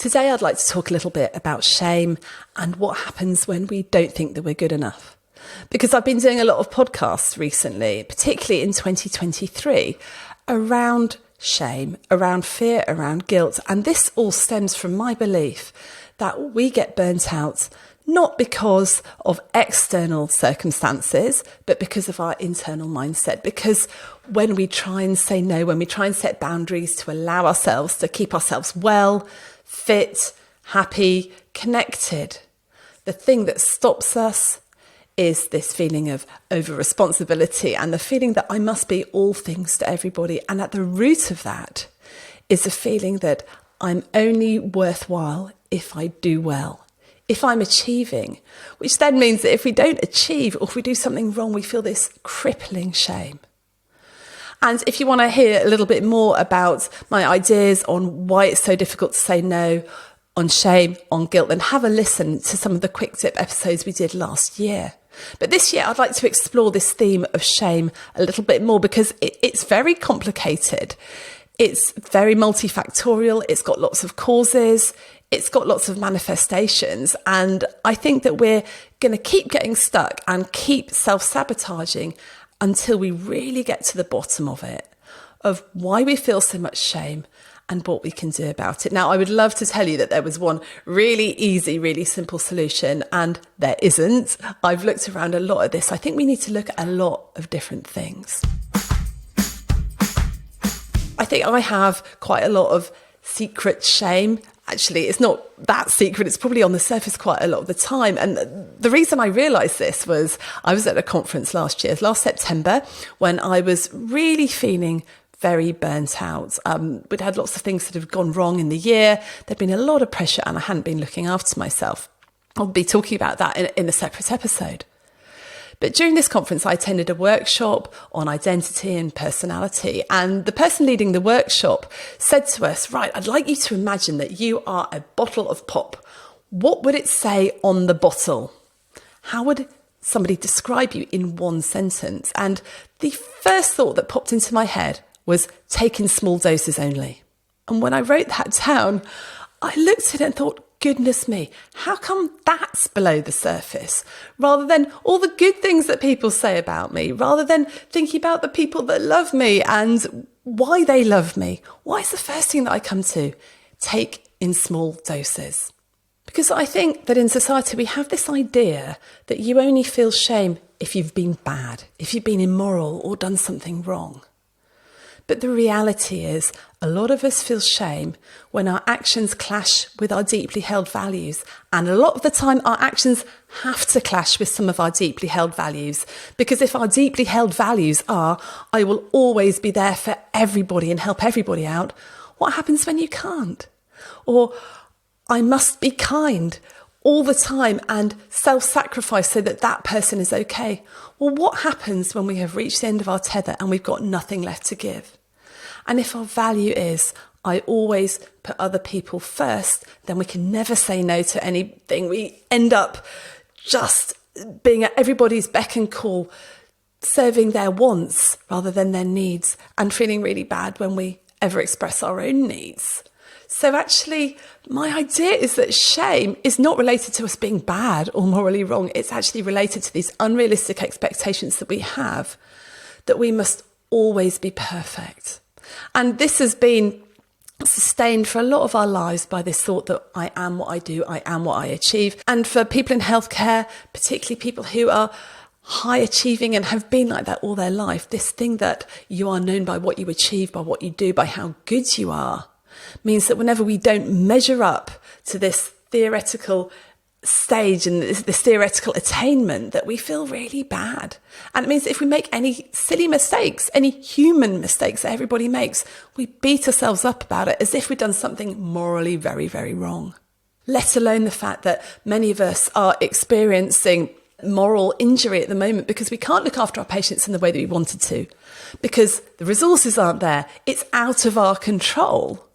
Today I'd like to talk a little bit about shame and what happens when we don't think that we're good enough. Because I've been doing a lot of podcasts recently, particularly in 2023, around shame, around fear, around guilt. And this all stems from my belief that we get burnt out not because of external circumstances, but because of our internal mindset. Because when we try and say no, when we try and set boundaries to allow ourselves to keep ourselves well, fit, happy, connected, the thing that stops us is this feeling of over-responsibility and the feeling that I must be all things to everybody. And at the root of that is the feeling that I'm only worthwhile if I do well, if I'm achieving, which then means that if we don't achieve or if we do something wrong, we feel this crippling shame. And if you want to hear a little bit more about my ideas on why it's so difficult to say no, on shame, on guilt, then have a listen to some of the quick tip episodes we did last year. But this year, I'd like to explore this theme of shame a little bit more because it's very complicated. It's very multifactorial. It's got lots of causes. It's got lots of manifestations. And I think that we're going to keep getting stuck and keep self-sabotaging until we really get to the bottom of it, of why we feel so much shame and what we can do about it. Now, I would love to tell you that there was one really easy, really simple solution, and there isn't. I've looked around a lot at this. I think we need to look at a lot of different things. I think I have quite a lot of secret shame. Actually, it's not that secret. It's probably on the surface quite a lot of the time. And the reason I realised this was I was at a conference last September, when I was really feeling very burnt out. We'd had lots of things that had gone wrong in the year. There'd been a lot of pressure and I hadn't been looking after myself. I'll be talking about that in a separate episode. But during this conference, I attended a workshop on identity and personality. And the person leading the workshop said to us, right, I'd like you to imagine that you are a bottle of pop. What would it say on the bottle? How would somebody describe you in one sentence? And the first thought that popped into my head was take in small doses only. And when I wrote that down, I looked at it and thought, goodness me, how come that's below the surface? Rather than all the good things that people say about me, rather than thinking about the people that love me and why they love me, why is the first thing that I come to? Take in small doses. Because I think that in society we have this idea that you only feel shame if you've been bad, if you've been immoral or done something wrong. But the reality is, a lot of us feel shame when our actions clash with our deeply held values. And a lot of the time, our actions have to clash with some of our deeply held values. Because if our deeply held values are, I will always be there for everybody and help everybody out, what happens when you can't? Or, I must be kind all the time and self-sacrifice so that that person is okay. Well, what happens when we have reached the end of our tether and we've got nothing left to give? And if our value is, I always put other people first, then we can never say no to anything. We end up just being at everybody's beck and call, serving their wants rather than their needs, and feeling really bad when we ever express our own needs. So actually, my idea is that shame is not related to us being bad or morally wrong. It's actually related to these unrealistic expectations that we have, that we must always be perfect. And this has been sustained for a lot of our lives by this thought that I am what I do, I am what I achieve. And for people in healthcare, particularly people who are high achieving and have been like that all their life, this thing that you are known by what you achieve, by what you do, by how good you are, means that whenever we don't measure up to this theoretical stage and this theoretical attainment, that we feel really bad. And it means that if we make any silly mistakes, any human mistakes that everybody makes, we beat ourselves up about it as if we've done something morally very, very wrong. Let alone the fact that many of us are experiencing moral injury at the moment because we can't look after our patients in the way that we wanted to, because the resources aren't there. It's out of our control.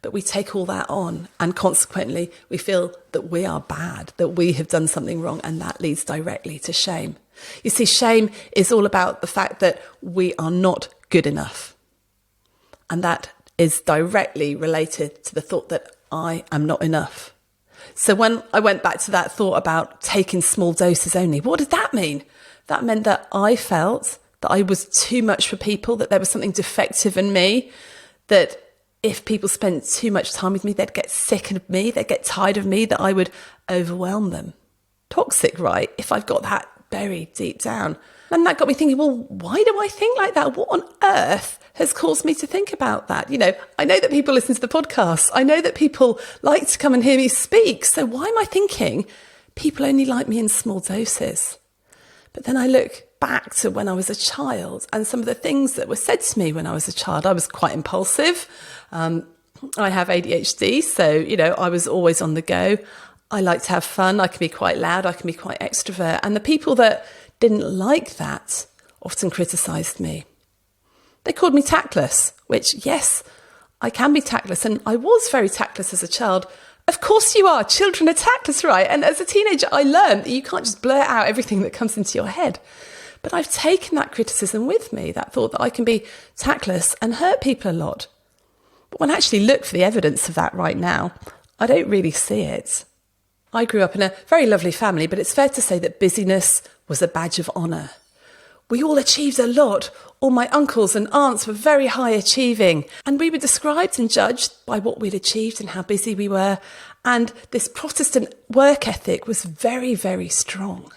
But we take all that on, and consequently we feel that we are bad, that we have done something wrong, and that leads directly to shame. You see, shame is all about the fact that we are not good enough. And that is directly related to the thought that I am not enough. So when I went back to that thought about taking small doses only, what did that mean? That meant that I felt that I was too much for people, that there was something defective in me, that if people spent too much time with me, they'd get sick of me, they'd get tired of me, that I would overwhelm them. Toxic, right? If I've got that buried deep down. And that got me thinking, well, why do I think like that? What on earth has caused me to think about that? You know, I know that people listen to the podcast. I know that people like to come and hear me speak. So why am I thinking people only like me in small doses? But then I look back to when I was a child and some of the things that were said to me when I was a child. I was quite impulsive. I have ADHD, so, you know, I was always on the go. I like to have fun. I can be quite loud. I can be quite extrovert. And the people that didn't like that often criticised me. They called me tactless, which, yes, I can be tactless. And I was very tactless as a child. Of course you are. Children are tactless, right? And as a teenager, I learned that you can't just blurt out everything that comes into your head. But I've taken that criticism with me, that thought that I can be tactless and hurt people a lot. But when I actually look for the evidence of that right now, I don't really see it. I grew up in a very lovely family, but it's fair to say that busyness was a badge of honour. We all achieved a lot. All my uncles and aunts were very high achieving, and we were described and judged by what we'd achieved and how busy we were. And this Protestant work ethic was very, very strong,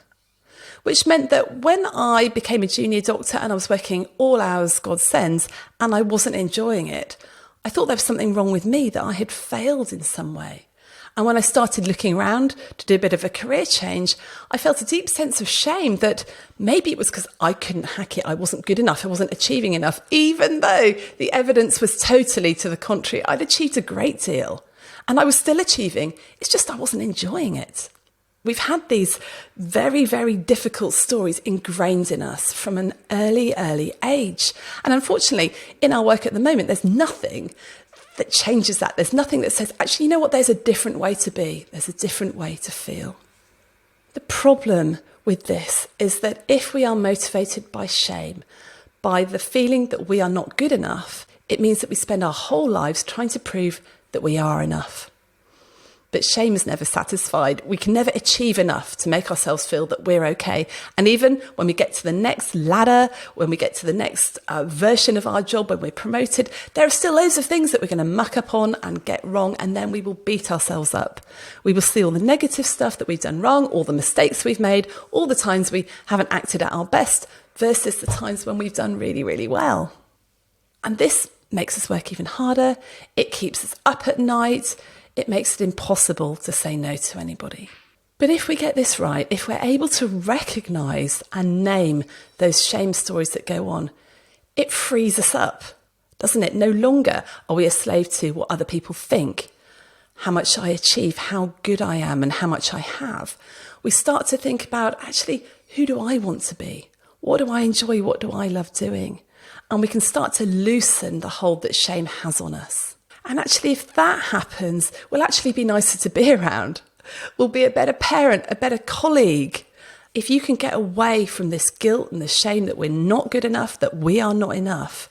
which meant that when I became a junior doctor and I was working all hours God sends and I wasn't enjoying it, I thought there was something wrong with me, that I had failed in some way. And when I started looking around to do a bit of a career change, I felt a deep sense of shame that maybe it was because I couldn't hack it. I wasn't good enough. I wasn't achieving enough, even though the evidence was totally to the contrary. I'd achieved a great deal and I was still achieving. It's just I wasn't enjoying it. We've had these very, very difficult stories ingrained in us from an early age. And unfortunately, in our work at the moment, there's nothing that changes that. There's nothing that says, actually, you know what, there's a different way to be. There's a different way to feel. The problem with this is that if we are motivated by shame, by the feeling that we are not good enough, it means that we spend our whole lives trying to prove that we are enough. But shame is never satisfied. We can never achieve enough to make ourselves feel that we're okay. And even when we get to the next ladder, when we get to the next version of our job, when we're promoted, there are still loads of things that we're going to muck up on and get wrong. And then we will beat ourselves up. We will see all the negative stuff that we've done wrong, all the mistakes we've made, all the times we haven't acted at our best versus the times when we've done really, really well. And this makes us work even harder. It keeps us up at night. It makes it impossible to say no to anybody. But if we get this right, if we're able to recognise and name those shame stories that go on, it frees us up, doesn't it? No longer are we a slave to what other people think, how much I achieve, how good I am and how much I have. We start to think about, actually, who do I want to be? What do I enjoy? What do I love doing? And we can start to loosen the hold that shame has on us. And actually, if that happens, we'll actually be nicer to be around. We'll be a better parent, a better colleague. If you can get away from this guilt and the shame that we're not good enough, that we are not enough,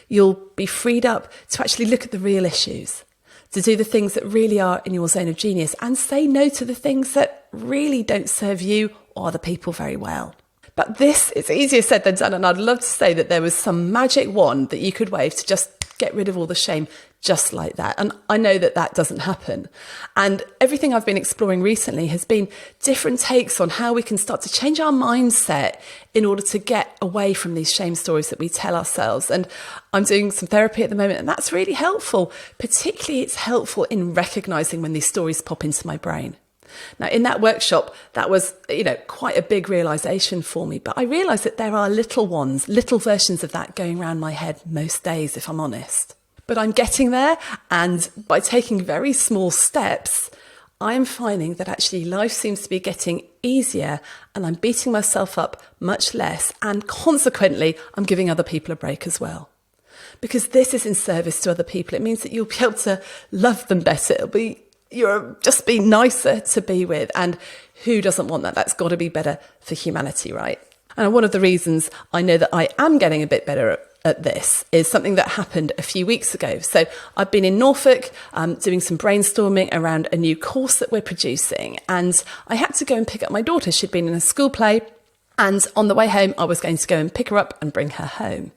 you'll be freed up to actually look at the real issues, to do the things that really are in your zone of genius and say no to the things that really don't serve you or other people very well. But this is easier said than done. And I'd love to say that there was some magic wand that you could wave to just get rid of all the shame just like that. And I know that that doesn't happen. And everything I've been exploring recently has been different takes on how we can start to change our mindset in order to get away from these shame stories that we tell ourselves. And I'm doing some therapy at the moment, and that's really helpful. Particularly, it's helpful in recognizing when these stories pop into my brain. Now, in that workshop, that was, quite a big realization for me. But I realized that there are little ones, little versions of that going around my head most days, if I'm honest. But I'm getting there. And by taking very small steps, I am finding that actually life seems to be getting easier and I'm beating myself up much less. And consequently, I'm giving other people a break as well. Because this is in service to other people. It means that you'll be able to love them better. You're just be nicer to be with. And who doesn't want that? That's got to be better for humanity, right? And one of the reasons I know that I am getting a bit better at this is something that happened a few weeks ago. So I've been in Norfolk doing some brainstorming around a new course that we're producing, and I had to go and pick up my daughter. She'd been in a school play, and on the way home I was going to go and pick her up and bring her home.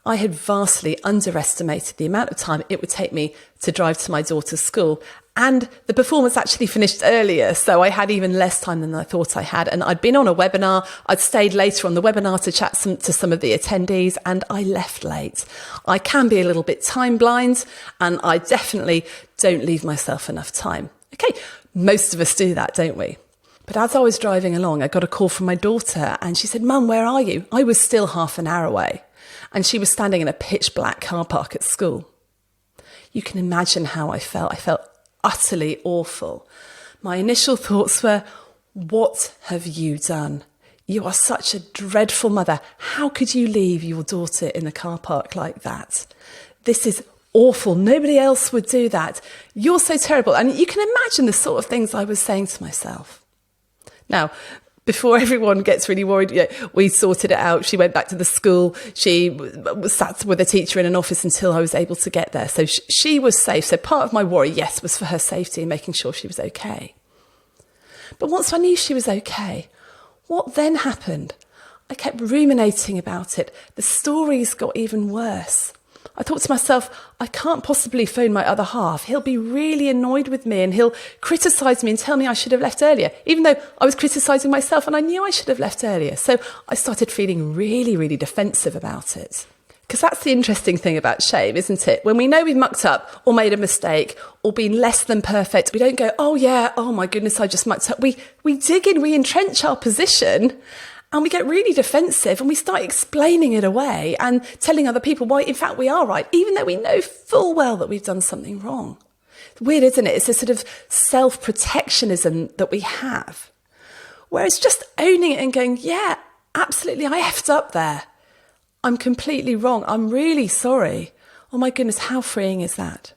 I had vastly underestimated the amount of time it would take me to drive to my daughter's school, and the performance actually finished earlier, so I had even less time than I thought I had. And I'd been on a webinar, I'd stayed later on the webinar to chat to some of the attendees, and I left late. I can be a little bit time blind, and I definitely don't leave myself enough time. Okay, most of us do that, don't we? But as I was driving along, I got a call from my daughter, and she said, "Mum, where are you?" I was still half an hour away, and she was standing in a pitch black car park at school. You can imagine how I felt. I felt utterly awful. My initial thoughts were, what have you done? You are such a dreadful mother. How could you leave your daughter in a car park like that? This is awful. Nobody else would do that. You're so terrible. And you can imagine the sort of things I was saying to myself. Now, before everyone gets really worried, we sorted it out. She went back to the school. She sat with a teacher in an office until I was able to get there. So she was safe. So part of my worry, yes, was for her safety and making sure she was okay. But once I knew she was okay, what then happened? I kept ruminating about it. The stories got even worse. I thought to myself, I can't possibly phone my other half. He'll be really annoyed with me and he'll criticise me and tell me I should have left earlier, even though I was criticising myself and I knew I should have left earlier. So I started feeling really, really defensive about it. Because that's the interesting thing about shame, isn't it? When we know we've mucked up or made a mistake or been less than perfect, we don't go, oh yeah, oh my goodness, I just mucked up. We dig in, we entrench our position, and we get really defensive and we start explaining it away and telling other people why, in fact, we are right, even though we know full well that we've done something wrong. It's weird, isn't it? It's a sort of self-protectionism that we have. Whereas just owning it and going, yeah, absolutely, I effed up there. I'm completely wrong. I'm really sorry. Oh my goodness, how freeing is that?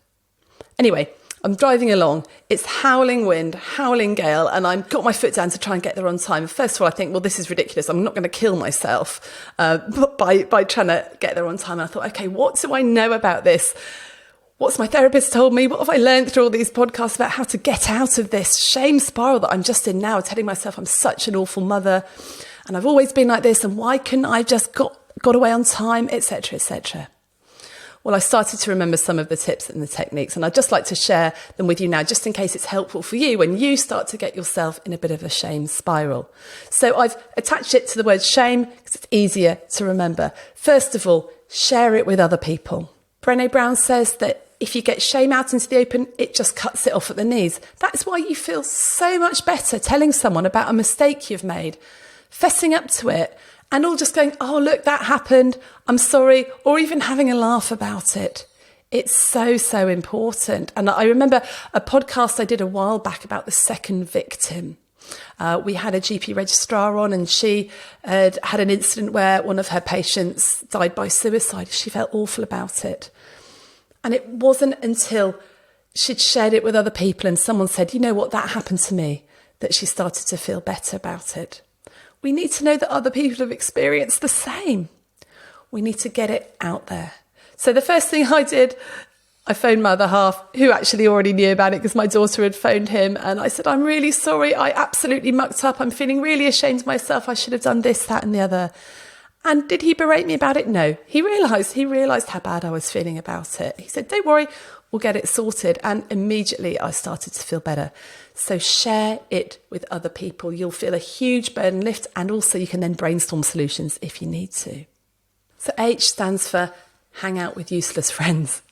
Anyway, I'm driving along, it's howling wind, howling gale, and I've got my foot down to try and get there on time. First of all, I think, well, this is ridiculous. I'm not going to kill myself by trying to get there on time. And I thought, okay, what do I know about this? What's my therapist told me? What have I learned through all these podcasts about how to get out of this shame spiral that I'm just in now, telling myself I'm such an awful mother, and I've always been like this, and why couldn't I just got away on time, etc., etc. Well, I started to remember some of the tips and the techniques, and I'd just like to share them with you now, just in case it's helpful for you when you start to get yourself in a bit of a shame spiral. So I've attached it to the word shame because it's easier to remember. First of all, share it with other people. Brené Brown says that if you get shame out into the open, it just cuts it off at the knees. That's why you feel so much better telling someone about a mistake you've made, fessing up to it, and all just going, oh, look, that happened, I'm sorry, or even having a laugh about it. It's so, so important. And I remember a podcast I did a while back about the second victim. We had a GP registrar on, and she had an incident where one of her patients died by suicide. She felt awful about it. And it wasn't until she'd shared it with other people and someone said, you know what, that happened to me, that she started to feel better about it. We need to know that other people have experienced the same. We need to get it out there. So the first thing I did, I phoned my other half, who actually already knew about it because my daughter had phoned him. And I said, I'm really sorry. I absolutely mucked up. I'm feeling really ashamed of myself. I should have done this, that and the other. And did he berate me about it? No. He realised how bad I was feeling about it. He said, don't worry, we'll get it sorted. And immediately I started to feel better. So share it with other people. You'll feel a huge burden lift, and also you can then brainstorm solutions if you need to. So H stands for hang out with useless friends.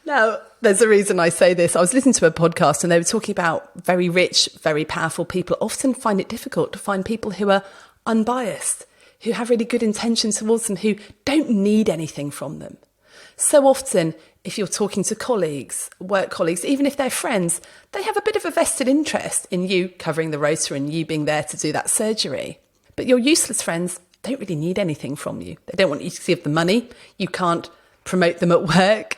Now, there's a reason I say this. I was listening to a podcast and they were talking about very rich, very powerful people often find it difficult to find people who are unbiased, who have really good intentions towards them, who don't need anything from them. So often, if you're talking to colleagues, work colleagues, even if they're friends, they have a bit of a vested interest in you covering the rota and you being there to do that surgery. But your useless friends don't really need anything from you. They don't want you to give them money. You can't promote them at work.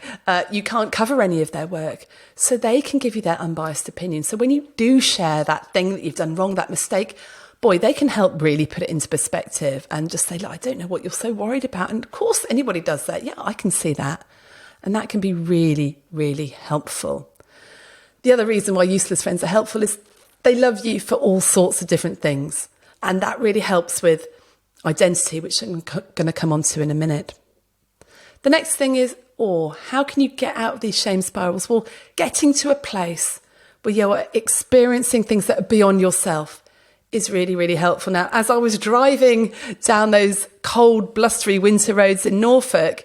You can't cover any of their work. So they can give you their unbiased opinion. So when you do share that thing that you've done wrong, that mistake, boy, they can help really put it into perspective and just say, look, I don't know what you're so worried about. And of course, anybody does that. Yeah, I can see that. And that can be really, really helpful. The other reason why useless friends are helpful is they love you for all sorts of different things. And that really helps with identity, which I'm going to come on to in a minute. The next thing is, how can you get out of these shame spirals? Well, getting to a place where you're experiencing things that are beyond yourself is really, really helpful. Now, as I was driving down those cold, blustery winter roads in Norfolk,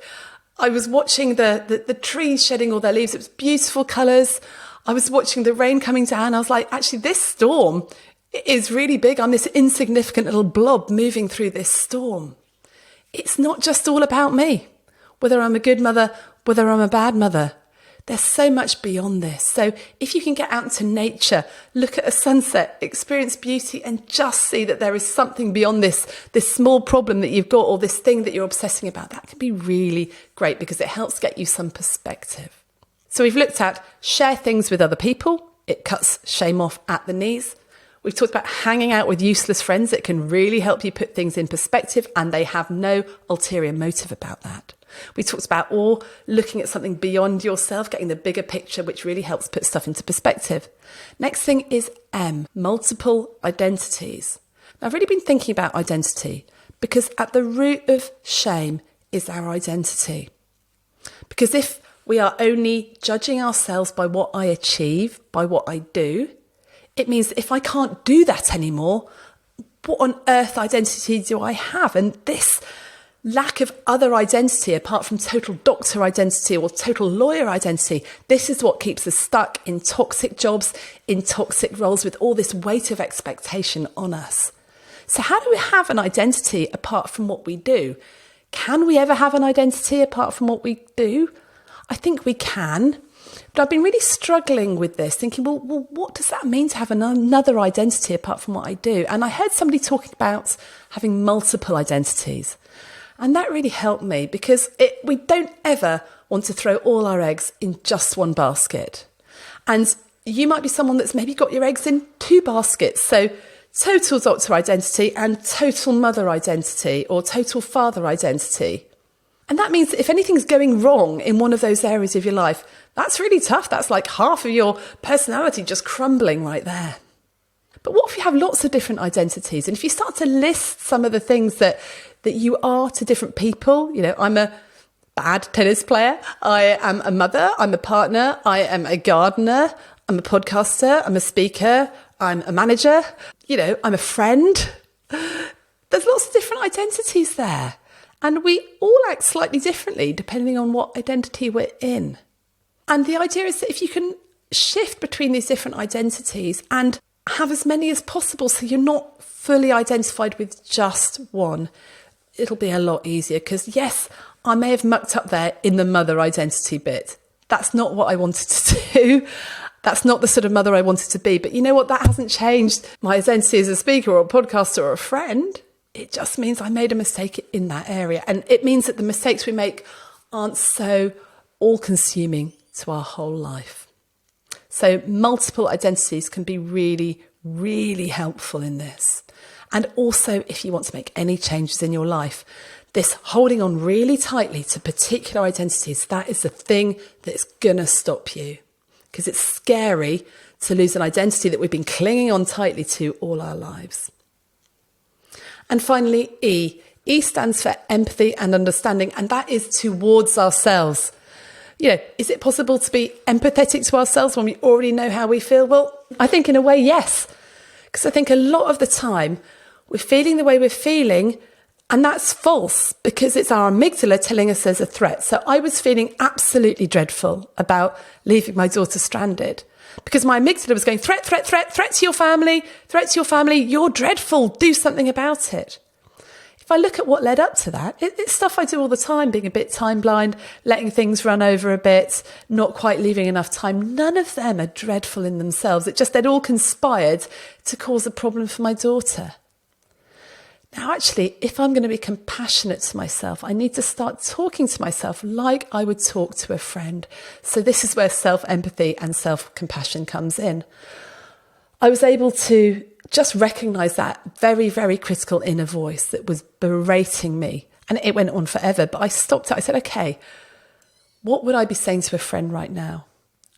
I was watching the trees shedding all their leaves. It was beautiful colours. I was watching the rain coming down. I was like, actually, this storm is really big. I'm this insignificant little blob moving through this storm. It's not just all about me, whether I'm a good mother, whether I'm a bad mother. There's so much beyond this. So if you can get out into nature, look at a sunset, experience beauty, and just see that there is something beyond this small problem that you've got or this thing that you're obsessing about, that can be really great because it helps get you some perspective. So we've looked at share things with other people. It cuts shame off at the knees. We've talked about hanging out with useless friends. It can really help you put things in perspective and they have no ulterior motive about that. We talked about looking at something beyond yourself, getting the bigger picture, which really helps put stuff into perspective. Next thing is multiple identities. Now, I've really been thinking about identity because at the root of shame is our identity. Because if we are only judging ourselves by what I achieve, by what I do, it means if I can't do that anymore, what on earth identity do I have? And this lack of other identity, apart from total doctor identity or total lawyer identity, this is what keeps us stuck in toxic jobs, in toxic roles with all this weight of expectation on us. So how do we have an identity apart from what we do? Can we ever have an identity apart from what we do? I think we can. But I've been really struggling with this, thinking, well, what does that mean to have another identity apart from what I do? And I heard somebody talking about having multiple identities. And that really helped me because we don't ever want to throw all our eggs in just one basket. And you might be someone that's maybe got your eggs in two baskets. So total doctor identity and total mother identity or total father identity. And that means that if anything's going wrong in one of those areas of your life, that's really tough. That's like half of your personality just crumbling right there. But what if you have lots of different identities? And if you start to list some of the things that you are to different people, I'm a bad tennis player, I am a mother, I'm a partner, I am a gardener, I'm a podcaster, I'm a speaker, I'm a manager, I'm a friend. There's lots of different identities there. And we all act slightly differently depending on what identity we're in. And the idea is that if you can shift between these different identities and have as many as possible so you're not fully identified with just one, it'll be a lot easier because, yes, I may have mucked up there in the mother identity bit. That's not what I wanted to do. That's not the sort of mother I wanted to be. But you know what? That hasn't changed my identity as a speaker or a podcaster or a friend. It just means I made a mistake in that area. And it means that the mistakes we make aren't so all-consuming to our whole life. So multiple identities can be really, really helpful in this. And also, if you want to make any changes in your life, this holding on really tightly to particular identities, that is the thing that's going to stop you. Because it's scary to lose an identity that we've been clinging on tightly to all our lives. And finally, E. E stands for empathy and understanding, and that is towards ourselves. Is it possible to be empathetic to ourselves when we already know how we feel? Well, I think in a way, yes. Because I think a lot of the time we're feeling the way we're feeling, and that's false because it's our amygdala telling us there's a threat. So I was feeling absolutely dreadful about leaving my daughter stranded because my amygdala was going, threat, threat, threat, threat to your family, you're dreadful, do something about it. If I look at what led up to that, it's stuff I do all the time, being a bit time blind, letting things run over a bit, not quite leaving enough time. None of them are dreadful in themselves. They'd all conspired to cause a problem for my daughter. Now, actually, if I'm going to be compassionate to myself, I need to start talking to myself like I would talk to a friend. So this is where self-empathy and self-compassion comes in. I was able to just recognise that very, very critical inner voice that was berating me. And it went on forever, but I stopped it. I said, okay, what would I be saying to a friend right now?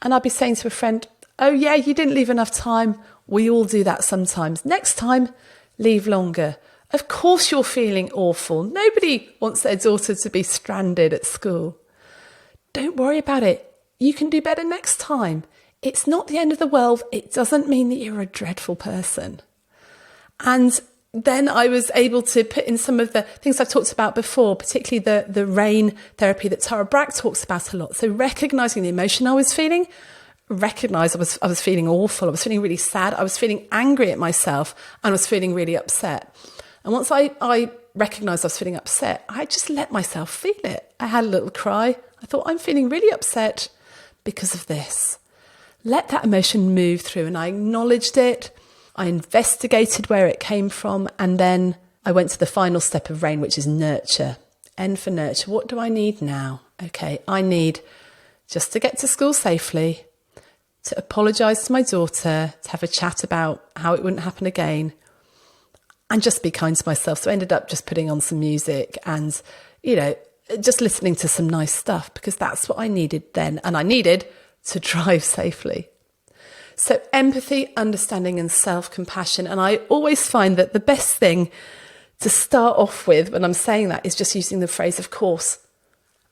And I'd be saying to a friend, oh yeah, you didn't leave enough time. We all do that sometimes. Next time, leave longer. Of course you're feeling awful. Nobody wants their daughter to be stranded at school. Don't worry about it. You can do better next time. It's not the end of the world. It doesn't mean that you're a dreadful person. And then I was able to put in some of the things I've talked about before, particularly the RAIN therapy that Tara Brach talks about a lot. So recognising the emotion I was feeling, recognise I was feeling awful, I was feeling really sad, I was feeling angry at myself, and I was feeling really upset. And once I recognised I was feeling upset, I just let myself feel it. I had a little cry. I thought, I'm feeling really upset because of this. Let that emotion move through, and I acknowledged it. I investigated where it came from, and then I went to the final step of RAIN, which is nurture. N for nurture. What do I need now? Okay, I need just to get to school safely, to apologise to my daughter, to have a chat about how it wouldn't happen again, and just be kind to myself. So I ended up just putting on some music and, just listening to some nice stuff, because that's what I needed then, and I needed to drive safely. So empathy, understanding, and self-compassion. And I always find that the best thing to start off with when I'm saying that is just using the phrase, of course.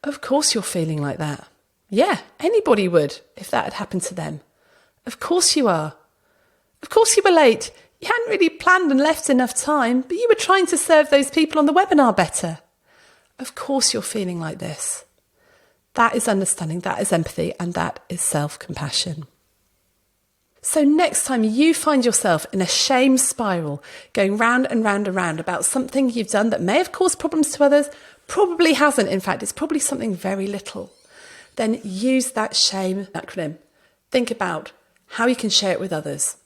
Of course you're feeling like that. Yeah, anybody would if that had happened to them. Of course you are. Of course you were late. You hadn't really planned and left enough time, but you were trying to serve those people on the webinar better. Of course you're feeling like this. That is understanding, that is empathy, and that is self-compassion. So next time you find yourself in a shame spiral, going round and round and round about something you've done that may have caused problems to others, probably hasn't, in fact, it's probably something very little, then use that shame acronym. Think about how you can share it with others,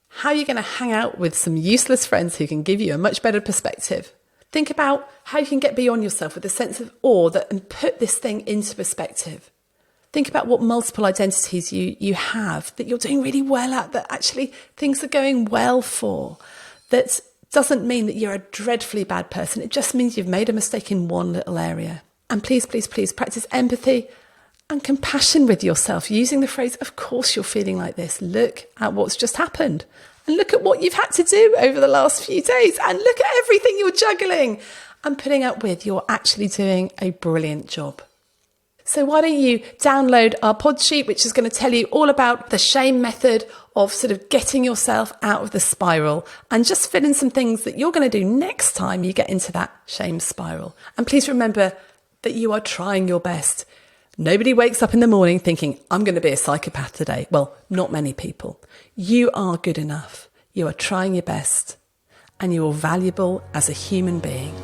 how you're going to hang out with some useless friends who can give you a much better perspective. Think about how you can get beyond yourself with a sense of awe and put this thing into perspective. Think about what multiple identities you have that you're doing really well at, that actually things are going well for. That doesn't mean that you're a dreadfully bad person. It just means you've made a mistake in one little area. And please, please, please practice empathy and compassion with yourself, using the phrase, of course you're feeling like this. Look at what's just happened. And look at what you've had to do over the last few days. And look at everything you're juggling and putting up with. You're actually doing a brilliant job. So why don't you download our pod sheet, which is going to tell you all about the shame method of sort of getting yourself out of the spiral, and just fill in some things that you're going to do next time you get into that shame spiral. And please remember that you are trying your best. Nobody wakes up in the morning thinking, I'm going to be a psychopath today. Well, not many people. You are good enough. You are trying your best, and you are valuable as a human being.